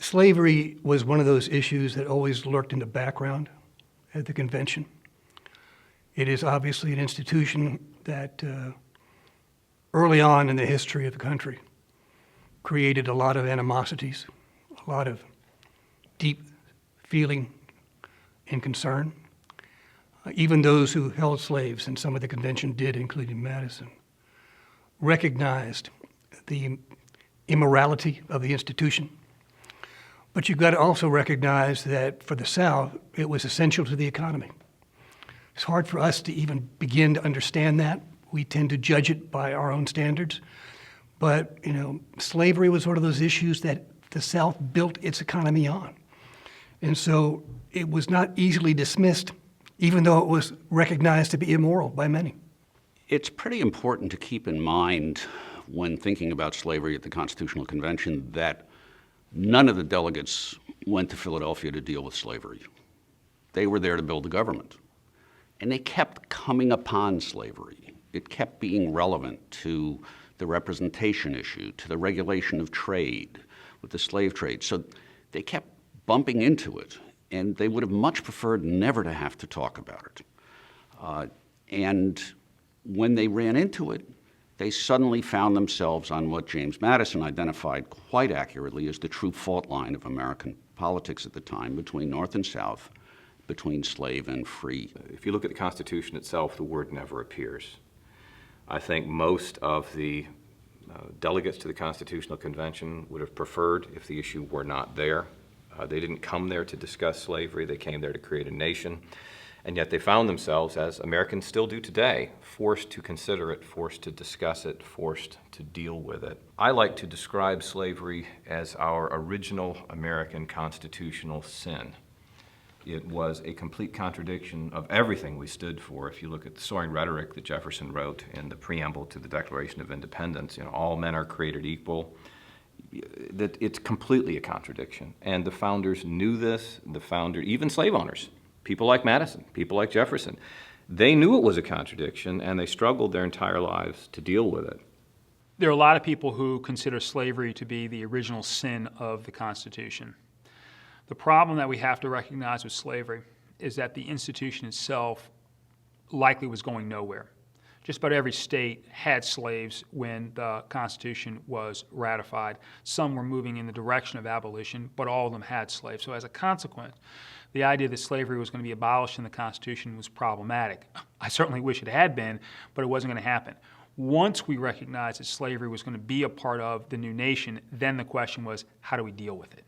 Slavery was one of those issues that always lurked in the background at the convention. It is obviously an institution that early on in the history of the country created a lot of animosities, a lot of deep feeling and concern. Even those who held slaves, and some of the convention did, including Madison, recognized the immorality of the institution. But you've got to also recognize that for the South, it was essential to the economy. It's hard for us to even begin to understand that. We tend to judge it by our own standards. But, slavery was one of those issues that the South built its economy on. And so it was not easily dismissed, even though it was recognized to be immoral by many. It's pretty important to keep in mind when thinking about slavery at the Constitutional Convention that none of the delegates went to Philadelphia to deal with slavery. They were there to build the government. And they kept coming upon slavery. It kept being relevant to the representation issue, to the regulation of trade, with the slave trade. So they kept bumping into it, and they would have much preferred never to have to talk about it. And when they ran into it, they suddenly found themselves on what James Madison identified quite accurately as the true fault line of American politics at the time, between North and South, between slave and free. If you look at the Constitution itself, the word never appears. I think most of the delegates to the Constitutional Convention would have preferred if the issue were not there. They didn't come there to discuss slavery, they came there to create a nation. And yet they found themselves, as Americans still do today, forced to consider it, forced to discuss it, forced to deal with it. I like to describe slavery as our original American constitutional sin. It was a complete contradiction of everything we stood for. If you look at the soaring rhetoric that Jefferson wrote in the preamble to the Declaration of Independence, all men are created equal, that it's completely a contradiction. And the founders knew this, even slave owners, people like Madison, people like Jefferson, they knew it was a contradiction, and they struggled their entire lives to deal with it. There are a lot of people who consider slavery to be the original sin of the Constitution. The problem that we have to recognize with slavery is that the institution itself likely was going nowhere. Just about every state had slaves when the Constitution was ratified. Some were moving in the direction of abolition, but all of them had slaves. So as a consequence, the idea that slavery was going to be abolished in the Constitution was problematic. I certainly wish it had been, but it wasn't going to happen. Once we recognized that slavery was going to be a part of the new nation, then the question was, how do we deal with it?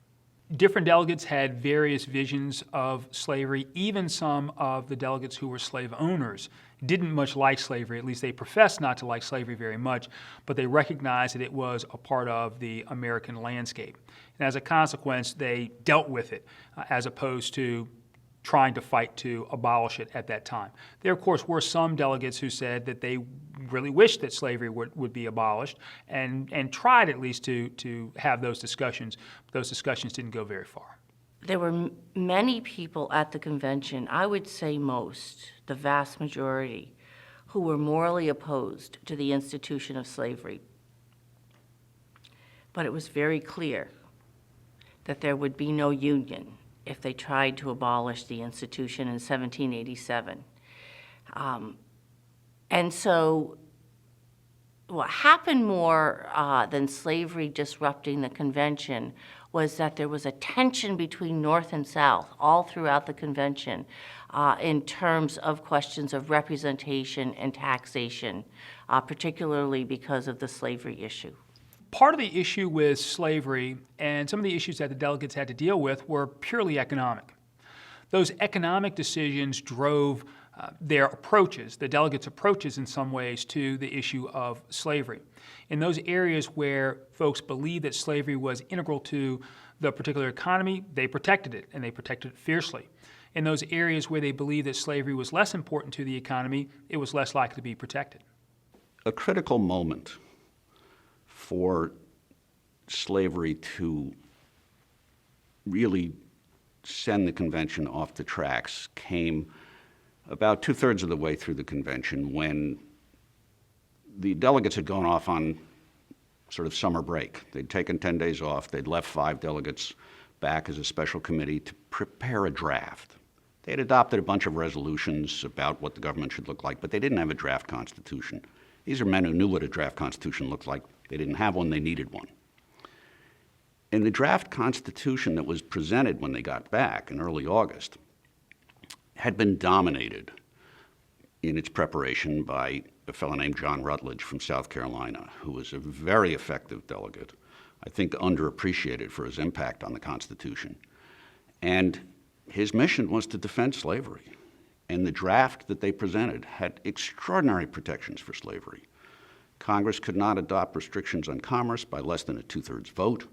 Different delegates had various visions of slavery. Even some of the delegates who were slave owners didn't much like slavery. At least they professed not to like slavery very much, but they recognized that it was a part of the American landscape. And as a consequence, they dealt with it as opposed to trying to fight to abolish it at that time. There, of course, were some delegates who said that they really wished that slavery would be abolished and tried at least to have those discussions. But those discussions didn't go very far. There were many people at the convention, I would say most, the vast majority, who were morally opposed to the institution of slavery. But it was very clear that there would be no union if they tried to abolish the institution in 1787. And so what happened more than slavery disrupting the convention was that there was a tension between North and South all throughout the convention in terms of questions of representation and taxation, particularly because of the slavery issue. Part of the issue with slavery and some of the issues that the delegates had to deal with were purely economic. Those economic decisions drove their approaches, the delegates' approaches in some ways, to the issue of slavery. In those areas where folks believed that slavery was integral to the particular economy, they protected it, and they protected it fiercely. In those areas where they believed that slavery was less important to the economy, it was less likely to be protected. A critical moment for slavery to really send the convention off the tracks came about 2/3 of the way through the convention, when the delegates had gone off on sort of summer break. They'd taken 10 days off. They'd left 5 delegates back as a special committee to prepare a draft. They had adopted a bunch of resolutions about what the government should look like, but they didn't have a draft constitution. These are men who knew what a draft constitution looked like. They didn't have one, they needed one. And the draft constitution that was presented when they got back in early August had been dominated in its preparation by a fellow named John Rutledge from South Carolina, who was a very effective delegate, I think underappreciated for his impact on the Constitution. And his mission was to defend slavery. And the draft that they presented had extraordinary protections for slavery. Congress could not adopt restrictions on commerce by less than a 2/3 vote.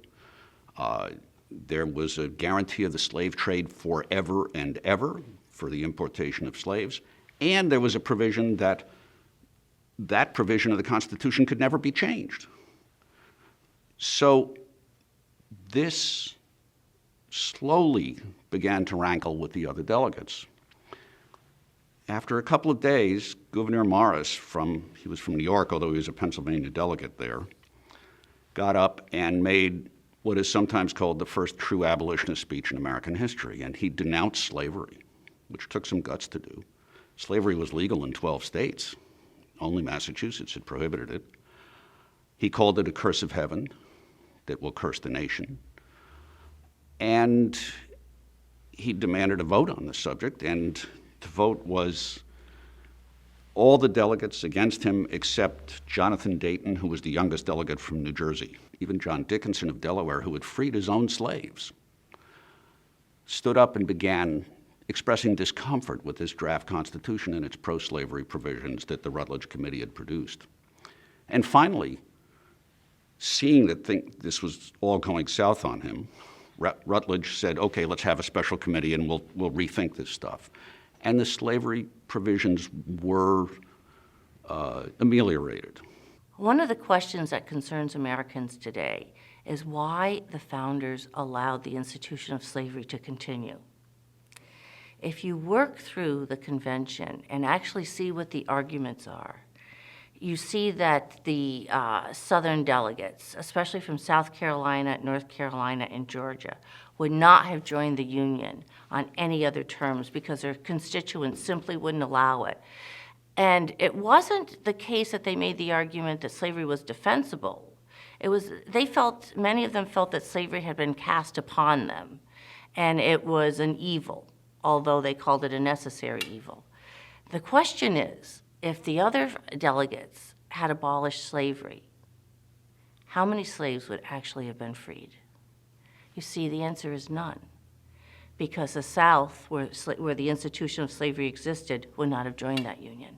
There was a guarantee of the slave trade forever and ever for the importation of slaves. And there was a provision that provision of the Constitution could never be changed. So this slowly began to rankle with the other delegates. After a couple of days, Gouverneur Morris, he was from New York, although he was a Pennsylvania delegate there, got up and made what is sometimes called the first true abolitionist speech in American history, and he denounced slavery, which took some guts to do. Slavery was legal in 12 states. Only Massachusetts had prohibited it. He called it a curse of heaven that will curse the nation. And he demanded a vote on the subject, and the vote was all the delegates against him except Jonathan Dayton, who was the youngest delegate from New Jersey. Even John Dickinson of Delaware, who had freed his own slaves, stood up and began expressing discomfort with this draft constitution and its pro-slavery provisions that the Rutledge Committee had produced. And finally, seeing that this was all going south on him, Rutledge said, okay, let's have a special committee and we'll rethink this stuff. And the slavery provisions were ameliorated. One of the questions that concerns Americans today is why the founders allowed the institution of slavery to continue. If you work through the convention and actually see what the arguments are, you see that the Southern delegates, especially from South Carolina, North Carolina, and Georgia, would not have joined the Union on any other terms because their constituents simply wouldn't allow it. And it wasn't the case that they made the argument that slavery was defensible. Many of them felt that slavery had been cast upon them, and it was an evil, although they called it a necessary evil. The question is, if the other delegates had abolished slavery, how many slaves would actually have been freed? You see, the answer is none, because the South, where the institution of slavery existed, would not have joined that union.